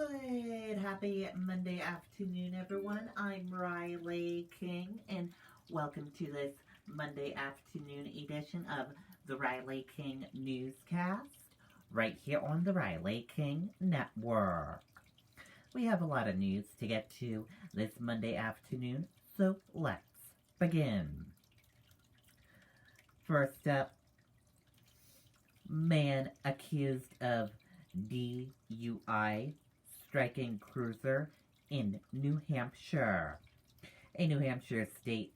Good, happy Monday afternoon, everyone. I'm Riley King, and welcome to this Monday afternoon edition of the Riley King Newscast, right here on the Riley King Network. We have a lot of news to get to this Monday afternoon, so let's begin. First up, man accused of DUI striking cruiser in New Hampshire. A New Hampshire state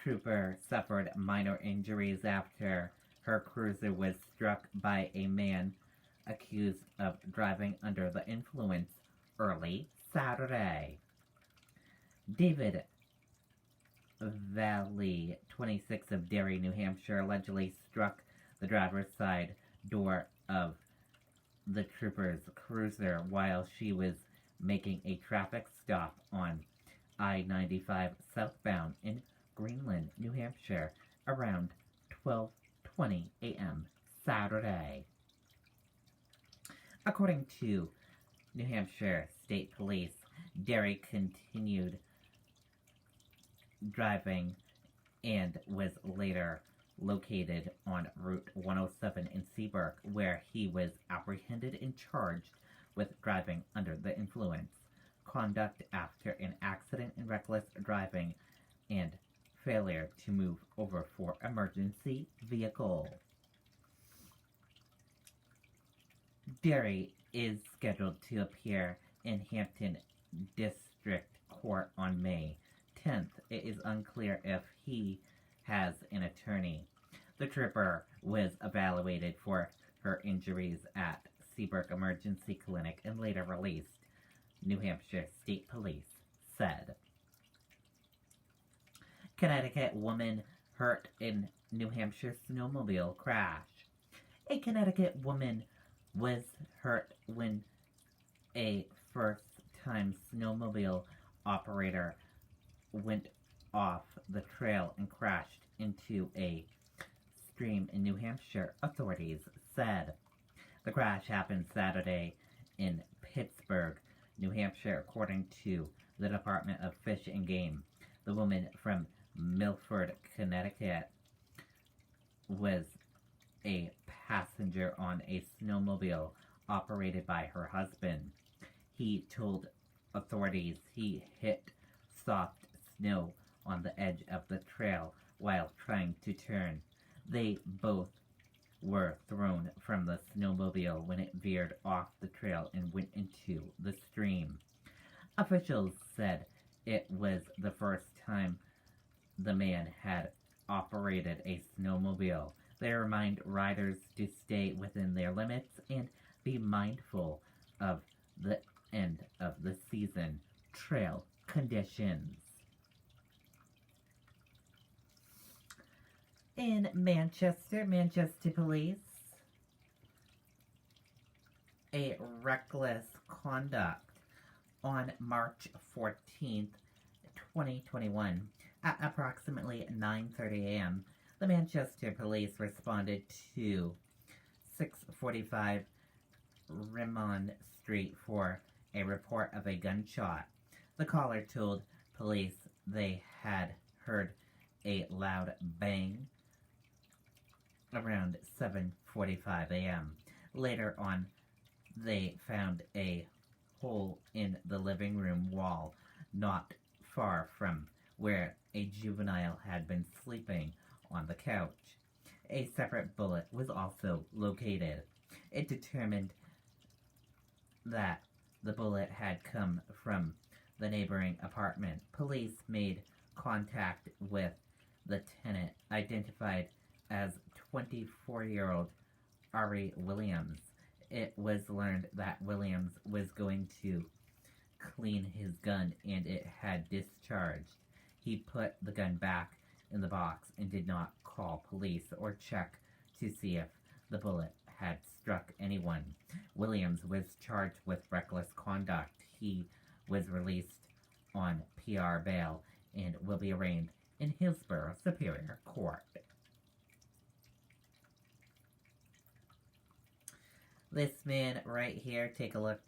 trooper suffered minor injuries after her cruiser was struck by a man accused of driving under the influence early Saturday. David Valley, 26 of Derry, New Hampshire, allegedly struck the driver's side door of the trooper's cruiser while she was making a traffic stop on I-95 southbound in Greenland, New Hampshire, around 12:20 a.m. Saturday. According to New Hampshire State Police, Derry continued driving and was later located on Route 107 in Seabrook, where he was apprehended and charged with driving under the influence, conduct after an accident and reckless driving, and failure to move over for emergency vehicle. Derry is scheduled to appear in Hampton District Court on May 10th. It is unclear if he has an attorney. The trooper was evaluated for her injuries at Seabrook Emergency Clinic and later released, New Hampshire State Police said. Connecticut woman hurt in New Hampshire snowmobile crash. A Connecticut woman was hurt when a first-time snowmobile operator went off the trail and crashed into a stream in New Hampshire, authorities said. The crash happened Saturday in Pittsburgh, New Hampshire, according to the Department of Fish and Game. The woman from Milford, Connecticut, was a passenger on a snowmobile operated by her husband. He told authorities he hit soft snow on the edge of the trail while trying to turn. They both were thrown from the snowmobile when it veered off the trail and went into the stream. Officials said it was the first time the man had operated a snowmobile. They remind riders to stay within their limits and be mindful of the end of the season trail conditions. In Manchester police, a reckless conduct on March 14th, 2021, at approximately 9:30 a.m., the Manchester police responded to 645 Rimond Street for a report of a gunshot. The caller told police they had heard a loud bang around 7:45 a.m. Later on, they found a hole in the living room wall not far from where a juvenile had been sleeping on the couch. A separate bullet was also located. It determined that the bullet had come from the neighboring apartment. Police made contact with the tenant, identified as 24-year-old Ari Williams. It was learned that Williams was going to clean his gun and it had discharged. He put the gun back in the box and did not call police or check to see if the bullet had struck anyone. Williams was charged with reckless conduct. He was released on PR bail and will be arraigned in Hillsborough Superior Court. This man right here, take a look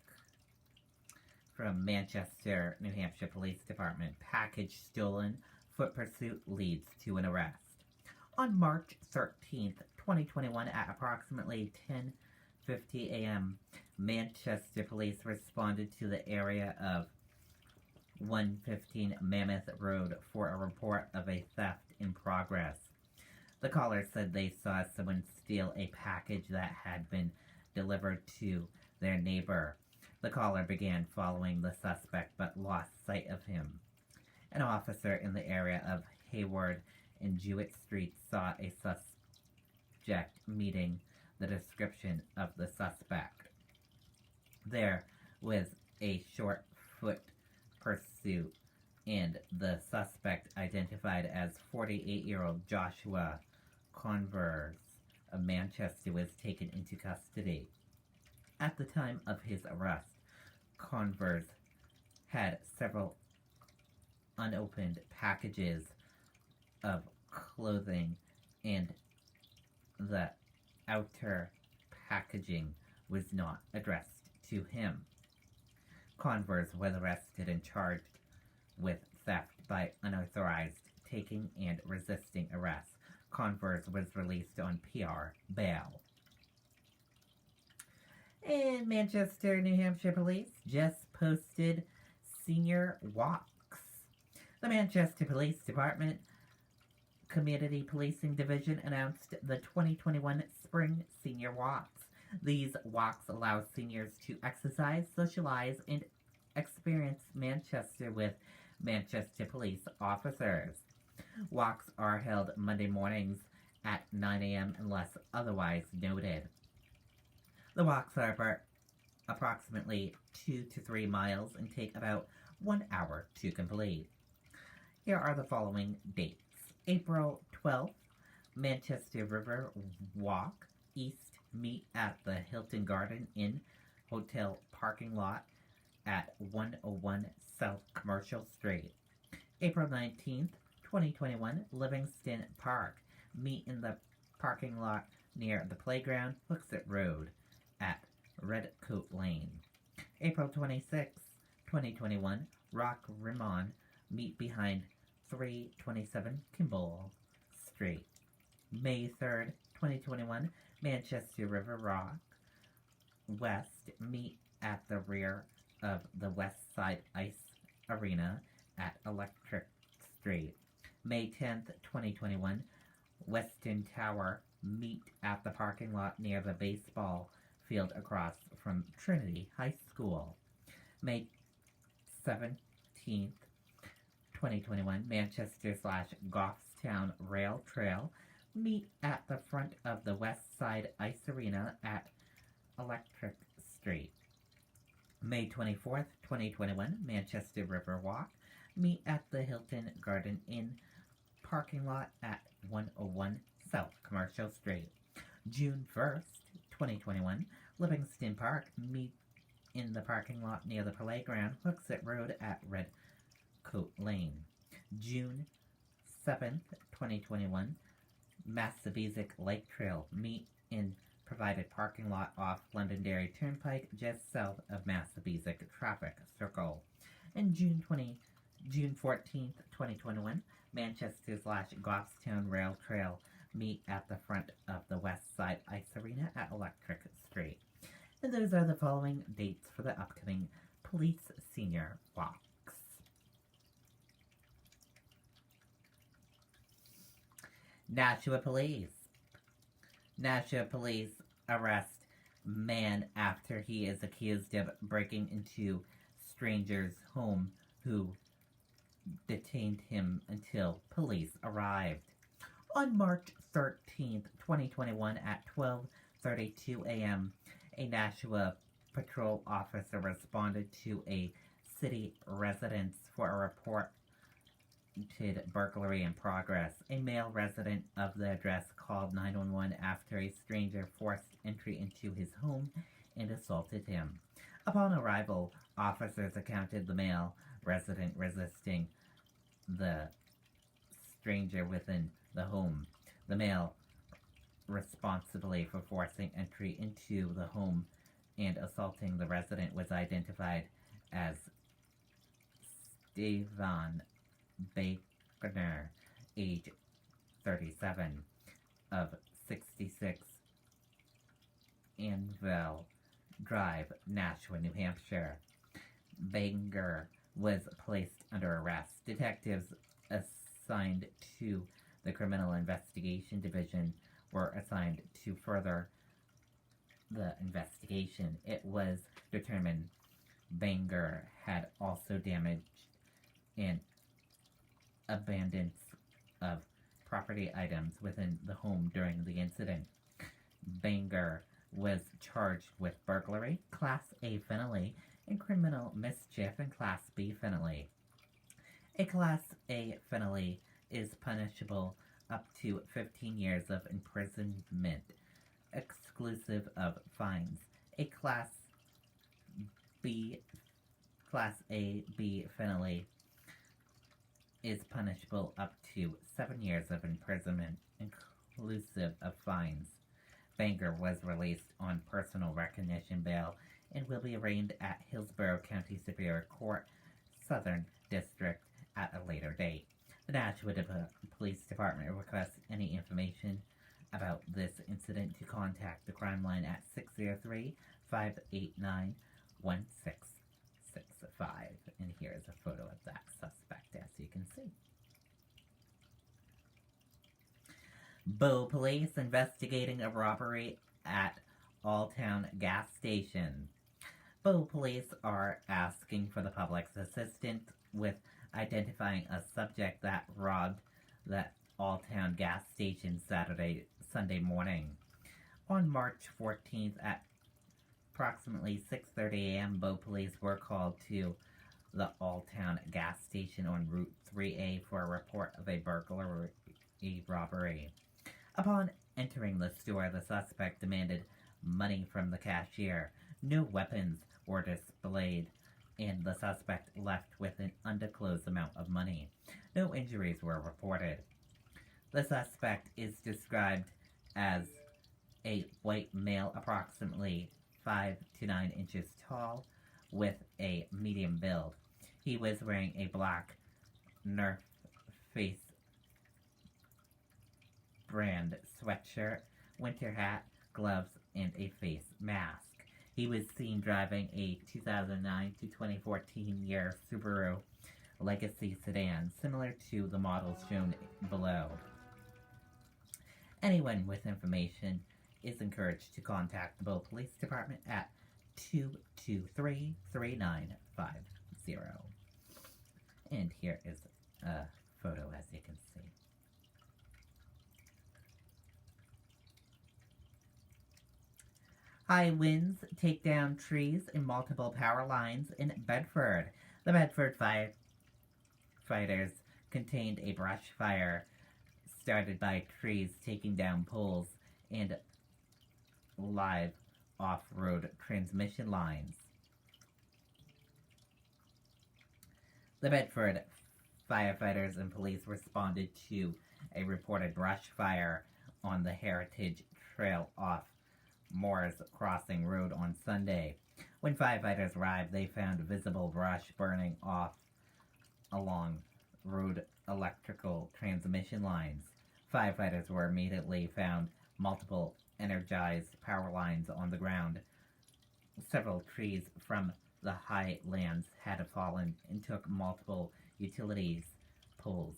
from Manchester, New Hampshire Police Department. Package stolen. Foot pursuit leads to an arrest. On March 13th, 2021, at approximately 10:50 a.m., Manchester police responded to the area of 115 Mammoth Road for a report of a theft in progress. The caller said they saw someone steal a package that had been delivered to their neighbor. The caller began following the suspect but lost sight of him. An officer in the area of Hayward and Jewett Street saw a suspect meeting the description of the suspect. There was a short foot pursuit, and the suspect, identified as 48-year-old Joshua Converse of Manchester, was taken into custody. At the time of his arrest, Converse had several unopened packages of clothing, and the outer packaging was not addressed to him. Converse was arrested and charged with theft by unauthorized taking and resisting arrest. Converse was released on PR bail. And Manchester, New Hampshire police just posted senior walks. The Manchester Police Department Community Policing Division announced the 2021 Spring Senior Walks. These walks allow seniors to exercise, socialize, and experience Manchester with Manchester police officers. Walks are held Monday mornings at 9 a.m. unless otherwise noted. The walks are approximately 2 to 3 miles and take about 1 hour to complete. Here are the following dates. April 12th, Manchester River Walk East. Meet at the Hilton Garden Inn Hotel parking lot at 101 South Commercial Street. April 19th, 2021, Livingston Park. Meet in the parking lot near the playground, Hooksett Road at Redcoat Lane. April 26th, 2021, Rock Rimon. Meet behind 327 Kimball Street. May 3rd, 2021, Manchester River Rock West. Meet at the rear of the West Side Ice Arena at Electric Street. May 10th, 2021, Weston Tower. Meet at the parking lot near the baseball field across from Trinity High School. May 17th, 2021, Manchester/Goffstown Rail Trail. Meet at the front of the West Side Ice Arena at Electric Street. May 24th, 2021, Manchester River Walk. Meet at the Hilton Garden Inn parking lot at 101 South Commercial Street. June 1st, 2021, Livingston Park. Meet in the parking lot near the playground, Hooksett Road at Redcoat Lane. June 7th, 2021, Massapequa Lake Trail. Meet in provided parking lot off Londonderry Turnpike, just south of Massapequa Traffic Circle. And June 14th, 2021, Manchester/Goffstown Rail Trail. Meet at the front of the West Side Ice Arena at Electric Street. And those are the following dates for the upcoming police senior walks. Nashua Police. Nashua Police arrest man after he is accused of breaking into stranger's home who detained him until police arrived. On March 13th, 2021 at 12:32 a.m., a Nashua patrol officer responded to a city residence for a reported burglary in progress. A male resident of the address called 911 after a stranger forced entry into his home and assaulted him. Upon arrival, officers encountered the male resident resisting the stranger within the home. The male responsible for forcing entry into the home and assaulting the resident was identified as Stephen Baker, age 37, of 66 Anvil Drive, Nashua, New Hampshire. Banger was placed under arrest. Detectives assigned to the Criminal Investigation Division were assigned to further the investigation. It was determined Banger had also damaged and abandonance of property items within the home during the incident. Banger was charged with burglary, Class A felony, and criminal mischief in Class B felony. A Class A felony is punishable up to 15 years of imprisonment, exclusive of fines. A Class A B felony is punishable up to 7 years of imprisonment, inclusive of fines. Banger was released on personal recognition bail and will be arraigned at Hillsborough County Superior Court, Southern District, at a later date. The Nashua Police Department requests any information about this incident to contact the crime line at 603-589-1665. And here's a photo of that suspect, as you can see. Bow Police investigating a robbery at Alltown gas station. Bow Police are asking for the public's assistance with identifying a subject that robbed the Alltown gas station Sunday morning. On March 14th at approximately 6:30 a.m., Bow Police were called to the Alltown gas station on Route 3A for a report of a burglary robbery. Upon entering the store, the suspect demanded money from the cashier. No weapons were displayed, and the suspect left with an undisclosed amount of money. No injuries were reported. The suspect is described as a white male, approximately 5 to 9 inches tall, with a medium build. He was wearing a black North Face brand sweatshirt, winter hat, gloves, and a face mask. He was seen driving a 2009 to 2014 year Subaru Legacy sedan, similar to the models shown below. Anyone with information is encouraged to contact the Bow Police Department at 223-3950. And here is a photo, as you can see. High winds take down trees and multiple power lines in Bedford. The Bedford firefighters contained a brush fire started by trees taking down poles and live off-road transmission lines. The Bedford firefighters and police responded to a reported brush fire on the Heritage Trail off Moore's Crossing Road on Sunday. When firefighters arrived, they found visible brush burning off along road electrical transmission lines. Firefighters were immediately found multiple energized power lines on the ground. Several trees from the highlands had fallen and took multiple utilities poles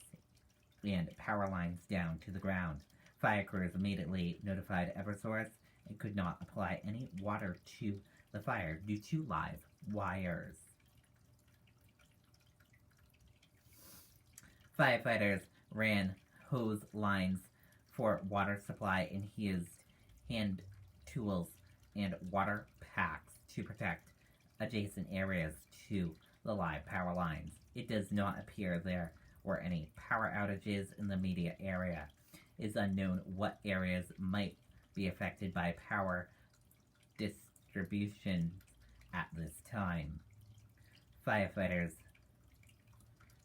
and power lines down to the ground. Fire crews immediately notified Eversource and could not apply any water to the fire due to live wires. Firefighters ran hose lines for water supply and used hand tools and water packs to protect adjacent areas to the live power lines. It does not appear there were any power outages in the immediate area. It is unknown what areas might be affected by power distribution at this time. Firefighters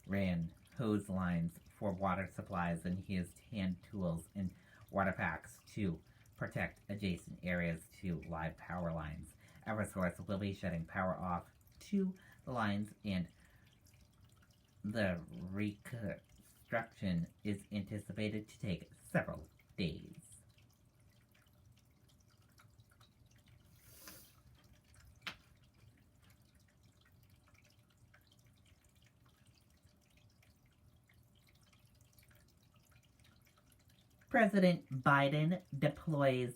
ran hose lines for water supplies and used hand tools and water packs to protect adjacent areas to live power lines. Eversource will be shutting power off to lines, and the reconstruction is anticipated to take several days. President Biden deploys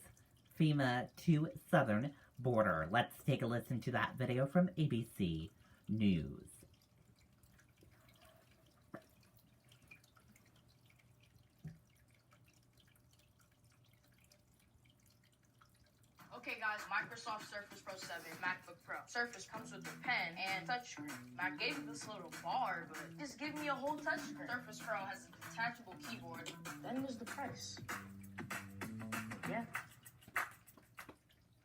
FEMA to southern border. Let's take a listen to that video from ABC News. Okay guys, Microsoft Surface Pro 7, MacBook Pro. Surface comes with a pen and touchscreen. Mac gave me this little bar, but just give me a whole touchscreen. Surface Pro has a detachable keyboard. Then there's the price. Yeah.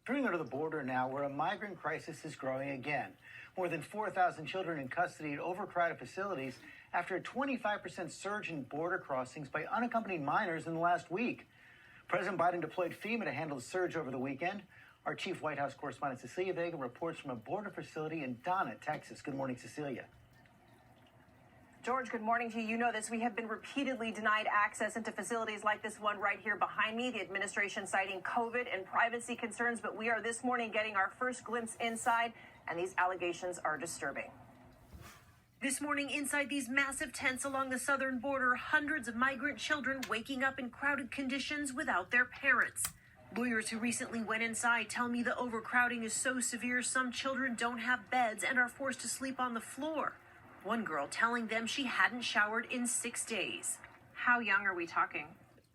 Turning to the border now, where a migrant crisis is growing again. More than 4,000 children in custody at overcrowded facilities after a 25% surge in border crossings by unaccompanied minors in the last week. President Biden deployed FEMA to handle the surge over the weekend. Our chief White House correspondent Cecilia Vega reports from a border facility in Donna, Texas. Good morning, Cecilia. George, good morning to you. You know this. We have been repeatedly denied access into facilities like this one right here behind me. The administration citing COVID and privacy concerns, but we are this morning getting our first glimpse inside, and these allegations are disturbing. This morning, inside these massive tents along the southern border, hundreds of migrant children waking up in crowded conditions without their parents. Lawyers who recently went inside tell me the overcrowding is so severe some children don't have beds and are forced to sleep on the floor. One girl telling them she hadn't showered in 6 days. How young are we talking?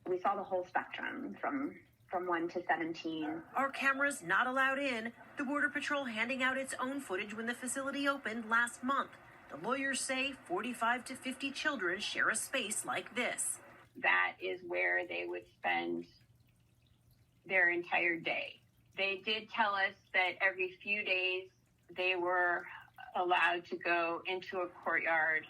We saw the whole spectrum from 1 to 17. Our cameras not allowed in. The Border Patrol handing out its own footage when the facility opened last month. The lawyers say 45 to 50 children share a space like this. That is where they would spend their entire day. They did tell us that every few days they were allowed to go into a courtyard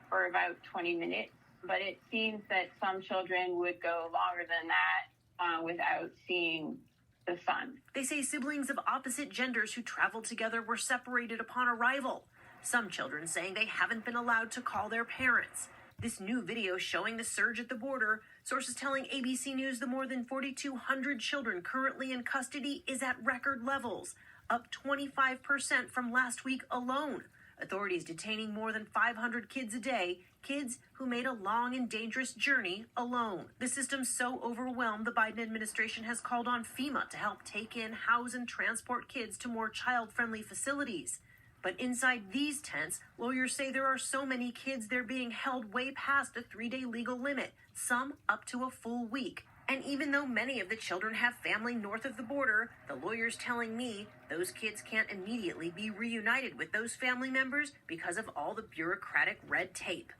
for about 20 minutes, but it seems that some children would go longer than that without seeing the sun. They say siblings of opposite genders who traveled together were separated upon arrival. Some children saying they haven't been allowed to call their parents. This new video showing the surge at the border, sources telling ABC News the more than 4,200 children currently in custody is at record levels, up 25% from last week alone. Authorities detaining more than 500 kids a day, kids who made a long and dangerous journey alone. The system's so overwhelmed, the Biden administration has called on FEMA to help take in, house, and transport kids to more child-friendly facilities. But inside these tents, lawyers say there are so many kids they're being held way past the 3-day legal limit, some up to a full week. And even though many of the children have family north of the border, the lawyers telling me those kids can't immediately be reunited with those family members because of all the bureaucratic red tape.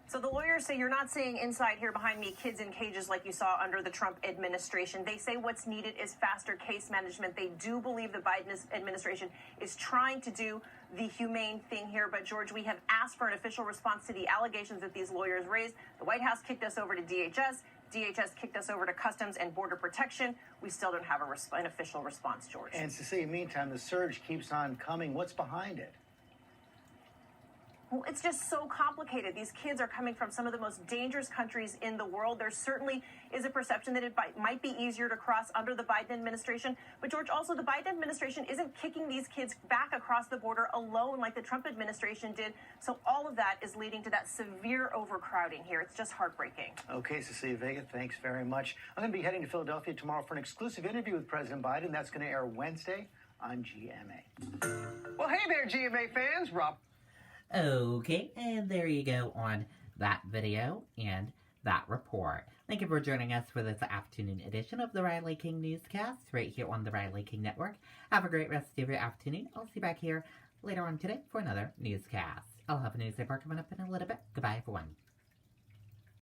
So the lawyers say you're not seeing inside here behind me kids in cages like you saw under the Trump administration. They say what's needed is faster case management. They do believe the Biden administration is trying to do the humane thing here. But, George, we have asked for an official response to the allegations that these lawyers raised. The White House kicked us over to DHS. DHS kicked us over to Customs and Border Protection. We still don't have an official response, George. And Cecilia, meantime, the surge keeps on coming. What's behind it? Well, it's just so complicated. These kids are coming from some of the most dangerous countries in the world. There certainly is a perception that it might be easier to cross under the Biden administration. But, George, also the Biden administration isn't kicking these kids back across the border alone like the Trump administration did. So all of that is leading to that severe overcrowding here. It's just heartbreaking. Okay, Cecilia Vega, thanks very much. I'm going to be heading to Philadelphia tomorrow for an exclusive interview with President Biden. That's going to air Wednesday on GMA. Well, hey there, GMA fans. Rob. Okay, and there you go on that video and that report. Thank you for joining us for this afternoon edition of the Riley King Newscast right here on the Riley King Network. Have a great rest of your afternoon. I'll see you back here later on today for another newscast. I'll have a news report coming up in a little bit. Goodbye, everyone.